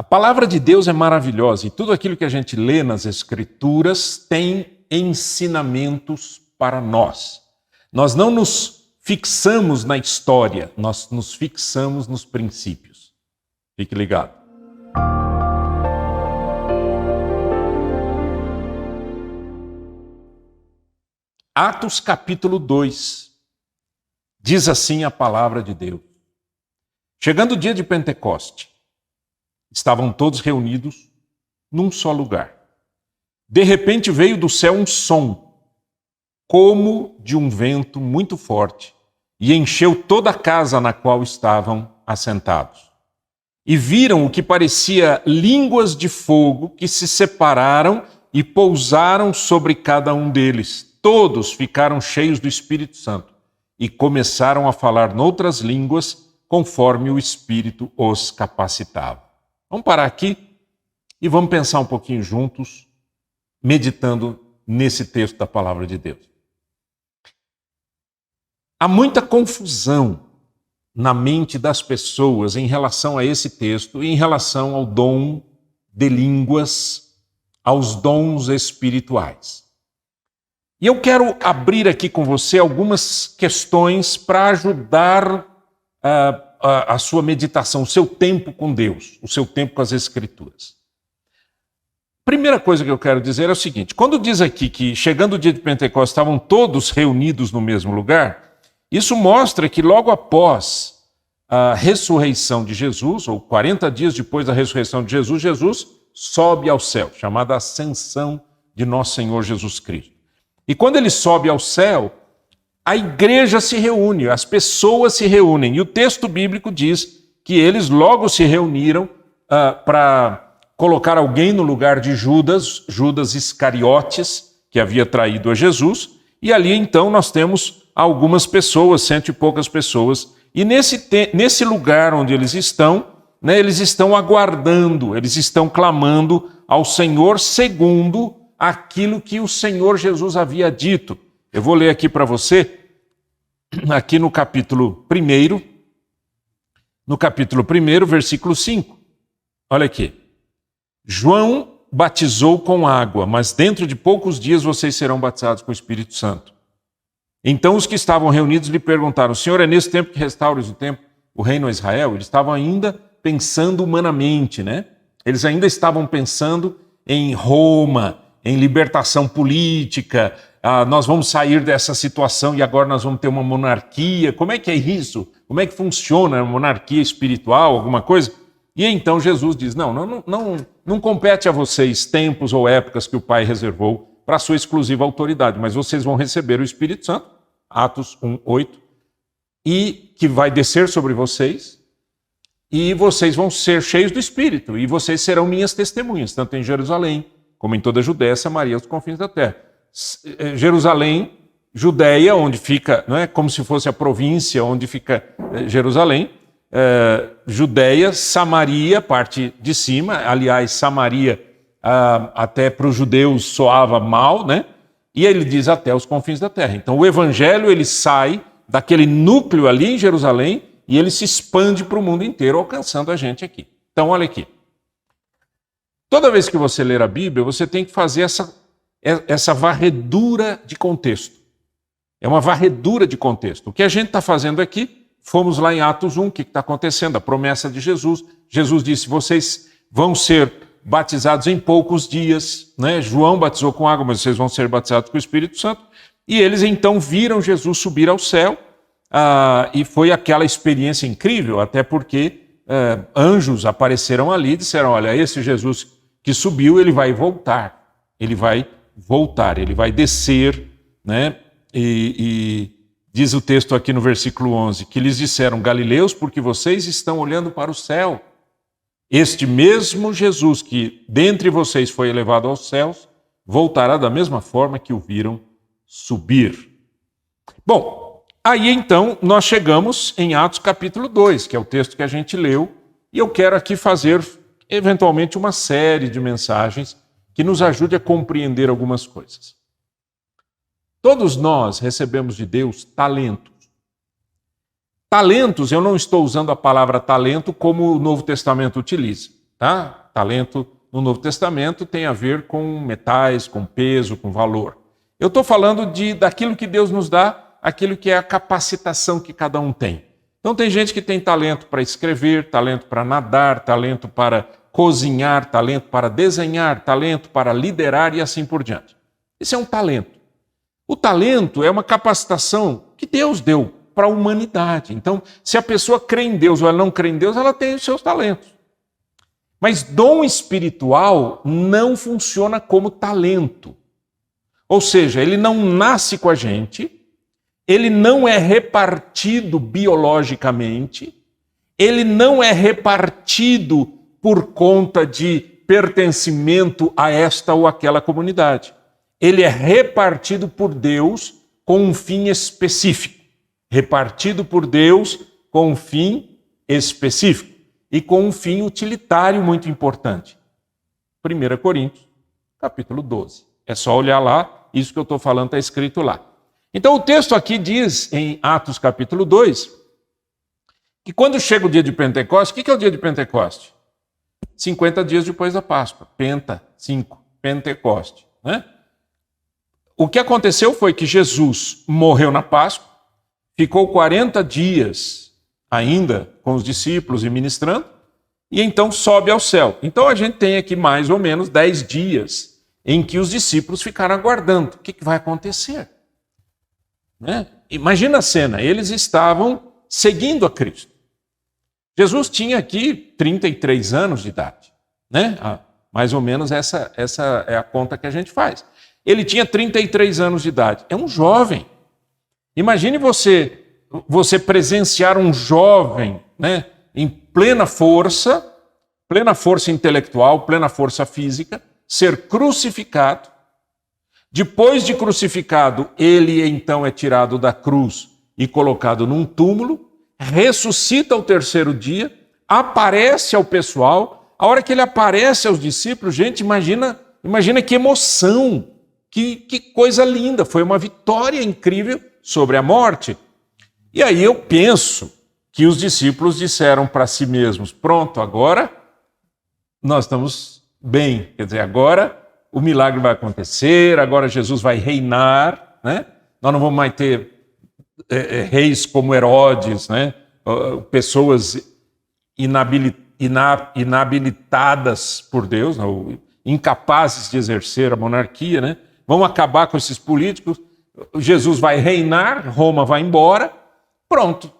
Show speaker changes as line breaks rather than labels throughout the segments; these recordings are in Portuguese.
palavra de Deus é maravilhosa e tudo aquilo que a gente lê nas Escrituras tem ensinamentos para nós. Nós não nos fixamos na história, nós nos fixamos nos princípios. Fique ligado. Atos capítulo 2, diz assim a palavra de Deus. Chegando o dia de Pentecoste, estavam todos reunidos num só lugar. De repente veio do céu um som, como de um vento muito forte, e encheu toda a casa na qual estavam assentados. E viram o que parecia línguas de fogo que se separaram e pousaram sobre cada um deles. Todos ficaram cheios do Espírito Santo e começaram a falar noutras línguas, conforme o Espírito os capacitava. Vamos parar aqui e vamos pensar um pouquinho juntos, meditando nesse texto da palavra de Deus. Há muita confusão na mente das pessoas em relação a esse texto e em relação ao dom de línguas, aos dons espirituais. E eu quero abrir aqui com você algumas questões para ajudar a sua meditação, o seu tempo com Deus, o seu tempo com as Escrituras. Primeira coisa que eu quero dizer é o seguinte: quando diz aqui que chegando o dia de Pentecostes estavam todos reunidos no mesmo lugar, isso mostra que logo após a ressurreição de Jesus, ou 40 dias depois da ressurreição de Jesus, Jesus sobe ao céu, chamada ascensão de nosso Senhor Jesus Cristo. E quando ele sobe ao céu, a igreja se reúne, as pessoas se reúnem. E o texto bíblico diz que eles logo se reuniram para colocar alguém no lugar de Judas, Judas Iscariotes, que havia traído a Jesus. E ali então nós temos algumas pessoas, 100 e poucas pessoas. E nesse lugar onde eles estão, né, eles estão aguardando, eles estão clamando ao Senhor segundo aquilo que o Senhor Jesus havia dito. Eu vou ler aqui para você, aqui no capítulo 1, versículo 5. Olha aqui. João batizou com água, mas dentro de poucos dias vocês serão batizados com o Espírito Santo. Então os que estavam reunidos lhe perguntaram: Senhor, é nesse tempo que restaures o reino a Israel? Eles estavam ainda pensando humanamente, né? Eles ainda estavam pensando em Roma, em libertação política, nós vamos sair dessa situação e agora nós vamos ter uma monarquia. Como é que é isso? Como é que funciona a monarquia espiritual, alguma coisa? E então Jesus diz, não compete a vocês tempos ou épocas que o Pai reservou para a sua exclusiva autoridade, mas vocês vão receber o Espírito Santo, Atos 1:8, e que vai descer sobre vocês, e vocês vão ser cheios do Espírito, e vocês serão minhas testemunhas, tanto em Jerusalém, como em toda a Judéia, Samaria, os confins da terra. Jerusalém, Judéia, onde fica, não é como se fosse a província onde fica Jerusalém, Judéia, Samaria, parte de cima, aliás, Samaria até para os judeus soava mal, né? E ele diz até os confins da terra. Então o evangelho ele sai daquele núcleo ali em Jerusalém e ele se expande para o mundo inteiro, alcançando a gente aqui. Então olha aqui. Toda vez que você ler a Bíblia, você tem que fazer essa varredura de contexto. É uma varredura de contexto. O que a gente está fazendo aqui, fomos lá em Atos 1, o que está acontecendo? A promessa de Jesus. Jesus disse, vocês vão ser batizados em poucos dias, né? João batizou com água, mas vocês vão ser batizados com o Espírito Santo. E eles então viram Jesus subir ao céu, e foi aquela experiência incrível, até porque anjos apareceram ali e disseram, olha, esse Jesus que subiu, ele vai voltar, ele vai descer, né? E diz o texto aqui no versículo 11, que lhes disseram, Galileus, porque vocês estão olhando para o céu. Este mesmo Jesus que dentre vocês foi elevado aos céus, voltará da mesma forma que o viram subir. Bom, aí então nós chegamos em Atos capítulo 2, que é o texto que a gente leu, e eu quero aqui fazer eventualmente uma série de mensagens que nos ajude a compreender algumas coisas. Todos nós recebemos de Deus talentos. Talentos, eu não estou usando a palavra talento como o Novo Testamento utiliza. tá? Talento no Novo Testamento tem a ver com metais, com peso, com valor. Eu estou falando daquilo que Deus nos dá, aquilo que é a capacitação que cada um tem. Então tem gente que tem talento para escrever, talento para nadar, talento para cozinhar, talento para desenhar, talento para liderar e assim por diante. Isso é um talento. O talento é uma capacitação que Deus deu para a humanidade. Então, se a pessoa crê em Deus ou ela não crê em Deus, ela tem os seus talentos. Mas dom espiritual não funciona como talento. Ou seja, ele não nasce com a gente, ele não é repartido biologicamente, ele não é repartido por conta de pertencimento a esta ou aquela comunidade. Ele é repartido por Deus com um fim específico. Repartido por Deus com um fim específico e com um fim utilitário muito importante. 1 Coríntios, capítulo 12. É só olhar lá, isso que eu estou falando está escrito lá. Então o texto aqui diz, em Atos capítulo 2, que quando chega o dia de Pentecostes, o que é o dia de Pentecostes? 50 dias depois da Páscoa. Penta, 5, Pentecoste. Né? O que aconteceu foi que Jesus morreu na Páscoa, ficou 40 dias ainda com os discípulos e ministrando, e então sobe ao céu. Então a gente tem aqui mais ou menos 10 dias em que os discípulos ficaram aguardando. O que vai acontecer? Né? Imagina a cena, eles estavam seguindo a Cristo. Jesus tinha aqui 33 anos de idade. Né? Mais ou menos essa é a conta que a gente faz. Ele tinha 33 anos de idade. É um jovem. Imagine você presenciar um jovem, né, em plena força intelectual, plena força física, ser crucificado. Depois de crucificado, ele então é tirado da cruz e colocado num túmulo, ressuscita ao terceiro dia, aparece ao pessoal. A hora que ele aparece aos discípulos, gente, imagina que emoção, que coisa linda, foi uma vitória incrível sobre a morte. E aí eu penso que os discípulos disseram para si mesmos, pronto, agora nós estamos bem, quer dizer, agora o milagre vai acontecer, agora Jesus vai reinar, né? Nós não vamos mais ter reis como Herodes, né? Pessoas inabilitadas por Deus, não, incapazes de exercer a monarquia, né? Vamos acabar com esses políticos, Jesus vai reinar, Roma vai embora, pronto,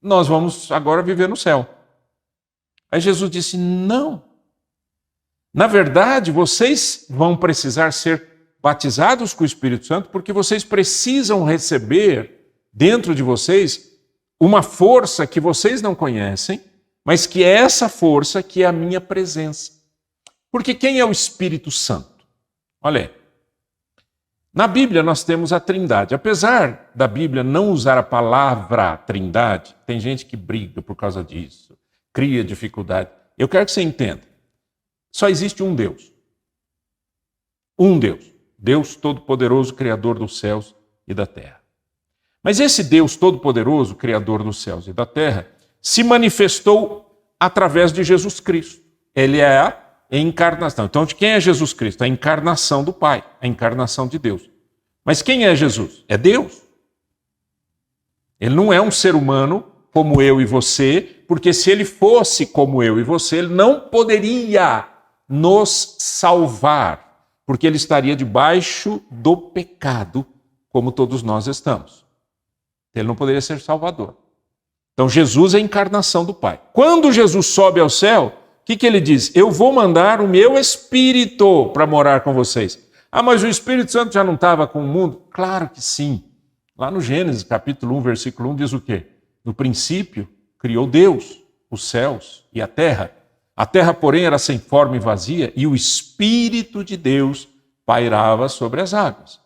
nós vamos agora viver no céu. Aí Jesus disse, não. Na verdade, vocês vão precisar ser batizados com o Espírito Santo porque vocês precisam receber dentro de vocês uma força que vocês não conhecem, mas que é essa força que é a minha presença. Porque quem é o Espírito Santo? Olha aí. Na Bíblia nós temos a Trindade. Apesar da Bíblia não usar a palavra Trindade, tem gente que briga por causa disso, cria dificuldade. Eu quero que você entenda. Só existe um Deus. Um Deus. Deus Todo-Poderoso, Criador dos céus e da terra. Mas esse Deus Todo-Poderoso, Criador dos céus e da terra, se manifestou através de Jesus Cristo. Ele é a encarnação. Então, de quem é Jesus Cristo? A encarnação do Pai, a encarnação de Deus. Mas quem é Jesus? É Deus. Ele não é um ser humano como eu e você, porque se ele fosse como eu e você, ele não poderia nos salvar, porque ele estaria debaixo do pecado, como todos nós estamos. Ele não poderia ser salvador. Então, Jesus é a encarnação do Pai. Quando Jesus sobe ao céu, o que ele diz? Eu vou mandar o meu Espírito para morar com vocês. Ah, mas o Espírito Santo já não estava com o mundo? Claro que sim. Lá no Gênesis, capítulo 1, versículo 1, diz o quê? No princípio, criou Deus os céus e a terra. A terra, porém, era sem forma e vazia, e o Espírito de Deus pairava sobre as águas.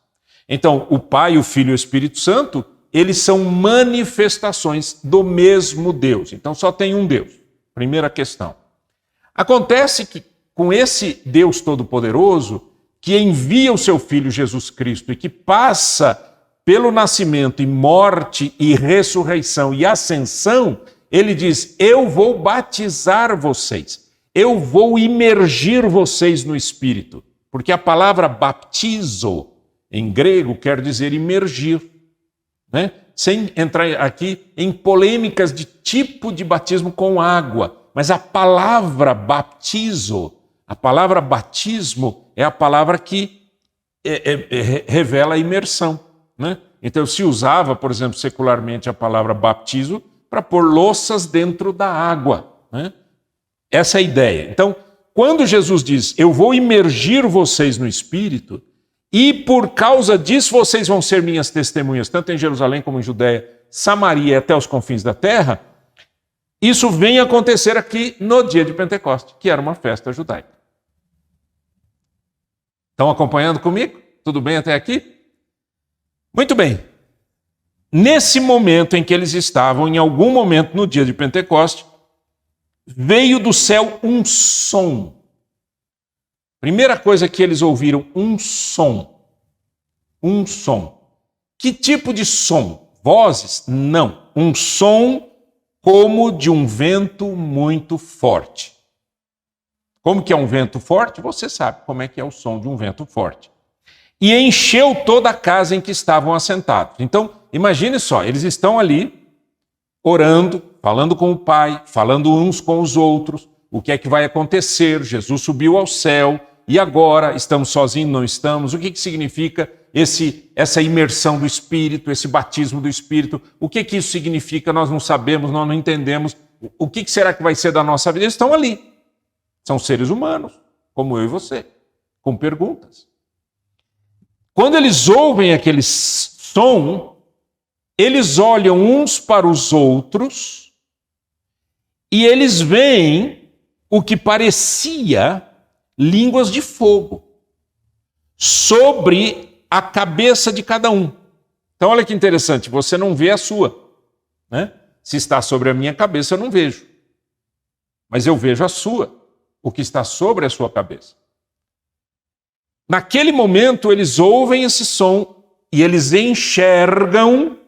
Então, o Pai, o Filho e o Espírito Santo, eles são manifestações do mesmo Deus. Então, só tem um Deus. Primeira questão. Acontece que com esse Deus Todo-Poderoso, que envia o seu Filho Jesus Cristo e que passa pelo nascimento e morte e ressurreição e ascensão, ele diz, eu vou batizar vocês. eu vou imergir vocês no Espírito. Porque a palavra baptizo, em grego, quer dizer imergir. Né? Sem entrar aqui em polêmicas de tipo de batismo com água. Mas a palavra baptizo, a palavra batismo, é a palavra que revela a imersão. Né? Então se usava, por exemplo, secularmente a palavra baptizo para pôr louças dentro da água. Né? Essa é a ideia. Então, quando Jesus diz, eu vou imergir vocês no Espírito, e por causa disso vocês vão ser minhas testemunhas, tanto em Jerusalém como em Judéia, Samaria e até os confins da terra, isso vem acontecer aqui no dia de Pentecostes, que era uma festa judaica. Estão acompanhando comigo? Tudo bem até aqui? Muito bem. Nesse momento em que eles estavam, em algum momento no dia de Pentecostes, veio do céu um som. Primeira coisa que eles ouviram, um som. Um som. Que tipo de som? Vozes? Não. Um som como de um vento muito forte. Como que é um vento forte? Você sabe como é que é o som de um vento forte. E encheu toda a casa em que estavam assentados. Então, imagine só, eles estão ali orando, falando com o Pai, falando uns com os outros, o que é que vai acontecer, Jesus subiu ao céu, e agora estamos sozinhos, não estamos, o que significa essa imersão do Espírito, esse batismo do Espírito, o que isso significa, nós não sabemos, nós não entendemos, o que será que vai ser da nossa vida? Eles estão ali, são seres humanos, como eu e você, com perguntas. Quando eles ouvem aquele som, eles olham uns para os outros e eles veem o que parecia línguas de fogo sobre a cabeça de cada um. Então olha que interessante, você não vê a sua, né? Se está sobre a minha cabeça eu não vejo, mas eu vejo a sua, o que está sobre a sua cabeça. Naquele momento eles ouvem esse som e eles enxergam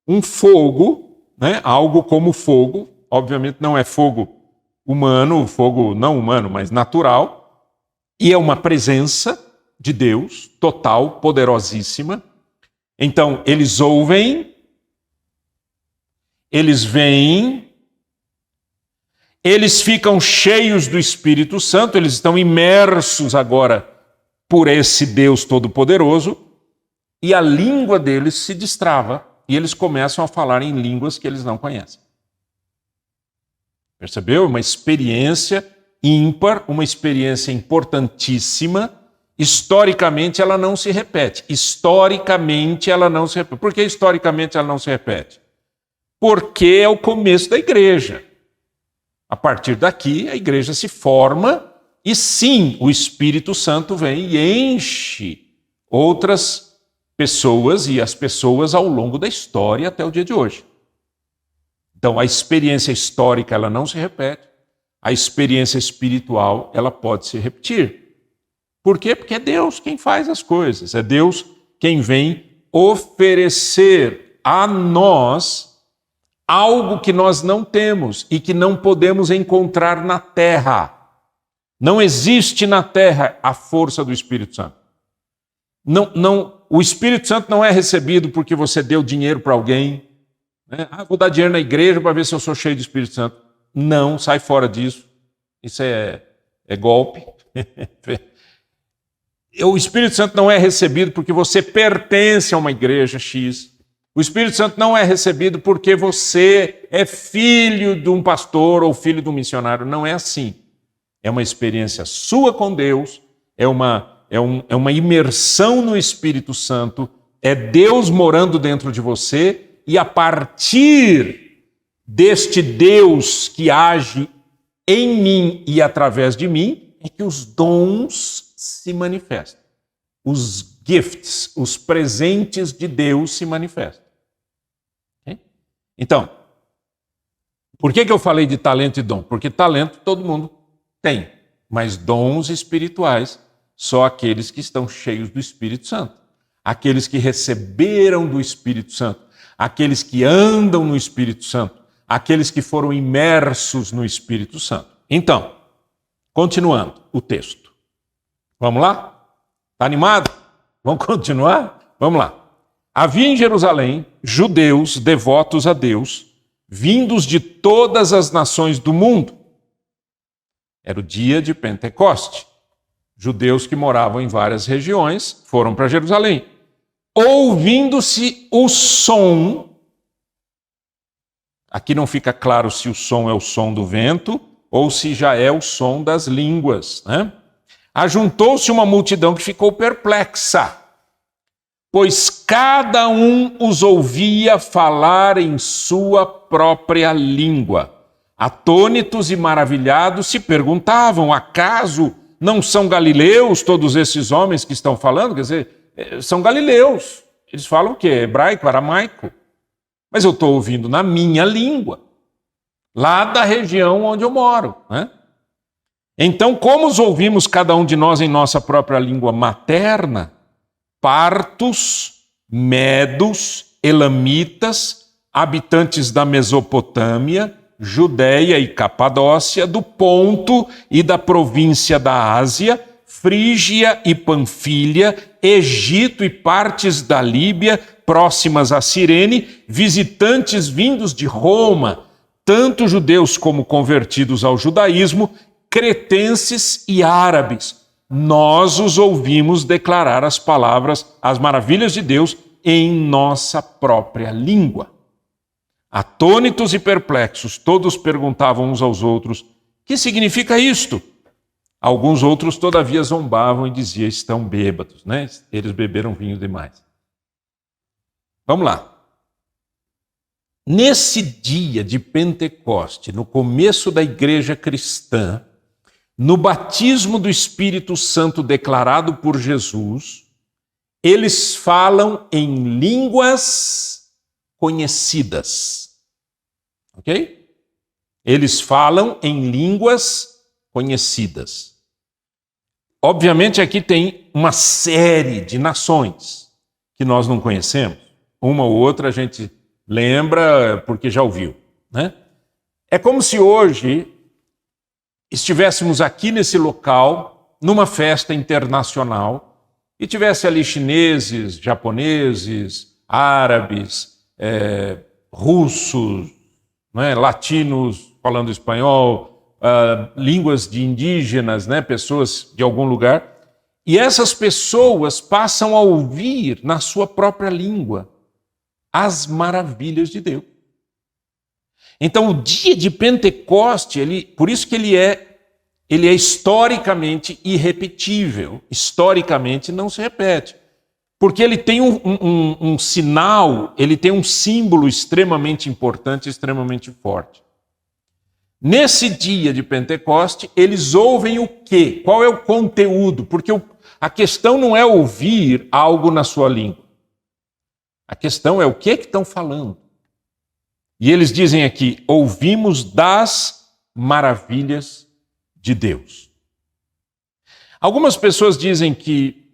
um fogo, né? Algo como fogo, obviamente não é fogo humano, fogo não humano, mas natural, e é uma presença de Deus, total, poderosíssima. Então, eles ouvem, eles veem, eles ficam cheios do Espírito Santo, eles estão imersos agora por esse Deus Todo-Poderoso, e a língua deles se destrava, e eles começam a falar em línguas que eles não conhecem. Percebeu? Uma experiência ímpar, uma experiência importantíssima. Historicamente ela não se repete. Historicamente ela não se repete. Por que historicamente ela não se repete? Porque é o começo da igreja. A partir daqui a igreja se forma e sim, o Espírito Santo vem e enche outras pessoas e as pessoas ao longo da história até o dia de hoje. Então, a experiência histórica ela não se repete, a experiência espiritual ela pode se repetir. Por quê? Porque é Deus quem faz as coisas, é Deus quem vem oferecer a nós algo que nós não temos e que não podemos encontrar na terra. Não existe na terra a força do Espírito Santo. O Espírito Santo não é recebido porque você deu dinheiro para alguém. Vou dar dinheiro na igreja para ver se eu sou cheio do Espírito Santo. Não, sai fora disso. Isso é golpe. O Espírito Santo não é recebido porque você pertence a uma igreja X. O Espírito Santo não é recebido porque você é filho de um pastor ou filho de um missionário. Não é assim. É uma experiência sua com Deus, é uma imersão no Espírito Santo, é Deus morando dentro de você. E a partir deste Deus que age em mim e através de mim, é que os dons se manifestam. Os gifts, os presentes de Deus se manifestam. Okay? Então, por que eu falei de talento e dom? Porque talento todo mundo tem, mas dons espirituais só aqueles que estão cheios do Espírito Santo. Aqueles que receberam do Espírito Santo. Aqueles que andam no Espírito Santo, aqueles que foram imersos no Espírito Santo. Então, Continuando o texto. Vamos lá? Está animado? Vamos continuar? Vamos lá. Havia em Jerusalém judeus devotos a Deus, vindos de todas as nações do mundo. Era o dia de Pentecoste. Judeus que moravam em várias regiões foram para Jerusalém. Ouvindo-se o som, aqui não fica claro se o som é o som do vento ou se já é o som das línguas, né? Ajuntou-se uma multidão que ficou perplexa, pois cada um os ouvia falar em sua própria língua. Atônitos e maravilhados se perguntavam, acaso não são galileus todos esses homens que estão falando? Quer dizer, são galileus. Eles falam o quê? Hebraico, aramaico. Mas eu estou ouvindo na minha língua, lá da região onde eu moro, né? Então, como os ouvimos cada um de nós em nossa própria língua materna, partos, medos, elamitas, habitantes da Mesopotâmia, Judéia e Capadócia, do Ponto e da província da Ásia, Frígia e Panfília, Egito e partes da Líbia, próximas a Cirene, visitantes vindos de Roma, tanto judeus como convertidos ao judaísmo, cretenses e árabes. Nós os ouvimos declarar as palavras, as maravilhas de Deus em nossa própria língua. Atônitos e perplexos, todos perguntavam uns aos outros, que significa isto? Alguns outros, todavia, zombavam e diziam, estão bêbados, né? Eles beberam vinho demais. Vamos lá. Nesse dia de Pentecoste, no começo da igreja cristã, no batismo do Espírito Santo declarado por Jesus, eles falam em línguas conhecidas. Ok? Eles falam em línguas conhecidas. Obviamente aqui tem uma série de nações que nós não conhecemos. Uma ou outra a gente lembra porque já ouviu, né? É como se hoje estivéssemos aqui nesse local, numa festa internacional, e tivesse ali chineses, japoneses, árabes, russos, né, latinos falando espanhol, línguas de indígenas, né, pessoas de algum lugar, e essas pessoas passam a ouvir na sua própria língua as maravilhas de Deus. Então, o dia de Pentecoste, por isso que ele é historicamente irrepetível. Historicamente não se repete. Porque ele tem um sinal, ele tem um símbolo extremamente importante, extremamente forte. Nesse dia de Pentecoste, eles ouvem o quê? Qual é o conteúdo? Porque a questão não é ouvir algo na sua língua. A questão é o que estão falando. E eles dizem aqui, ouvimos das maravilhas de Deus. Algumas pessoas dizem que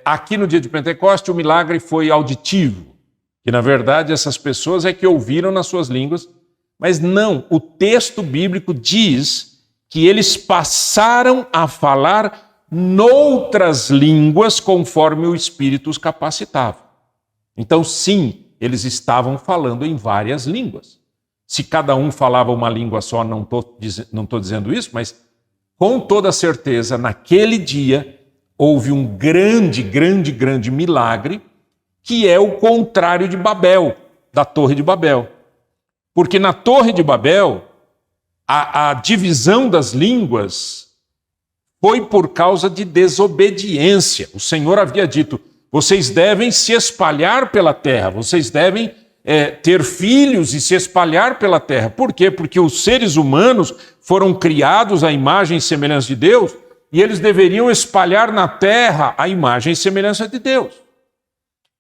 aqui no dia de Pentecoste o milagre foi auditivo, que na verdade essas pessoas é que ouviram nas suas línguas, mas não, o texto bíblico diz que eles passaram a falar noutras línguas conforme o Espírito os capacitava. Então sim, eles estavam falando em várias línguas. Se cada um falava uma língua só, não estou dizendo isso, mas com toda certeza, naquele dia, houve um grande milagre, que é o contrário de Babel, da Torre de Babel. Porque na Torre de Babel, a divisão das línguas foi por causa de desobediência. O Senhor havia dito, vocês devem se espalhar pela terra, vocês devem ter filhos e se espalhar pela terra. Por quê? Porque os seres humanos foram criados à imagem e semelhança de Deus e eles deveriam espalhar na terra a imagem e semelhança de Deus.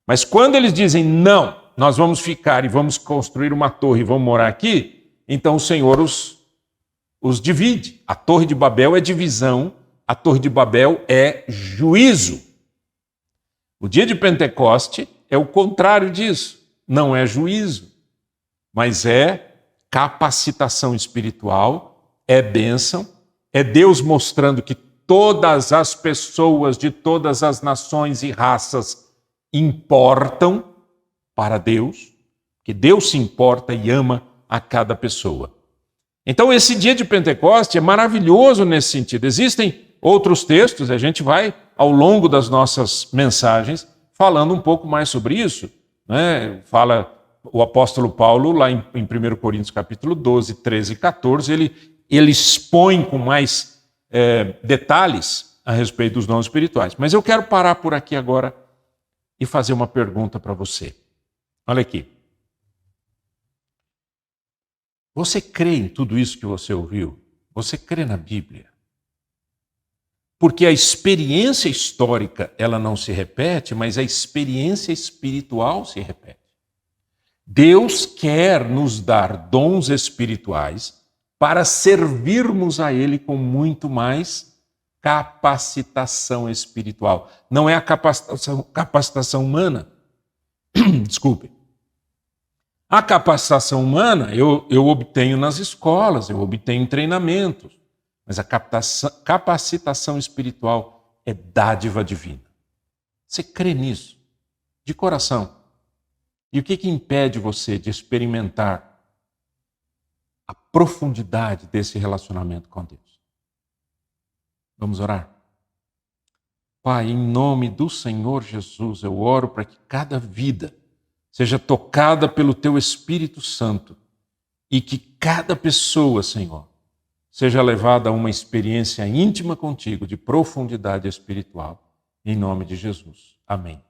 Mas quando eles dizem, não, nós vamos ficar e vamos construir uma torre e vamos morar aqui, então o Senhor os divide. A Torre de Babel é divisão, a Torre de Babel é juízo. O dia de Pentecoste é o contrário disso. Não é juízo, mas é capacitação espiritual, é bênção, é Deus mostrando que todas as pessoas de todas as nações e raças importam para Deus, que Deus se importa e ama a cada pessoa. Então, esse dia de Pentecoste é maravilhoso nesse sentido. Existem outros textos, a gente vai, ao longo das nossas mensagens, falando um pouco mais sobre isso, né? Fala o apóstolo Paulo, lá em 1 Coríntios capítulo 12, 13 e 14, ele expõe com mais detalhes a respeito dos dons espirituais. Mas eu quero parar por aqui agora e fazer uma pergunta para você. Olha aqui. Você crê em tudo isso que você ouviu? Você crê na Bíblia? Porque a experiência histórica, ela não se repete, mas a experiência espiritual se repete. Deus quer nos dar dons espirituais para servirmos a Ele com muito mais capacitação espiritual. Não é a capacitação humana. Desculpe. A capacitação humana eu obtenho nas escolas, eu obtenho em treinamentos. Mas a capacitação espiritual é dádiva divina. Você crê nisso? De coração. E o que impede você de experimentar a profundidade desse relacionamento com Deus? Vamos orar? Pai, em nome do Senhor Jesus, eu oro para que cada vida seja tocada pelo Teu Espírito Santo e que cada pessoa, Senhor, seja levada a uma experiência íntima contigo, de profundidade espiritual. Em nome de Jesus. Amém.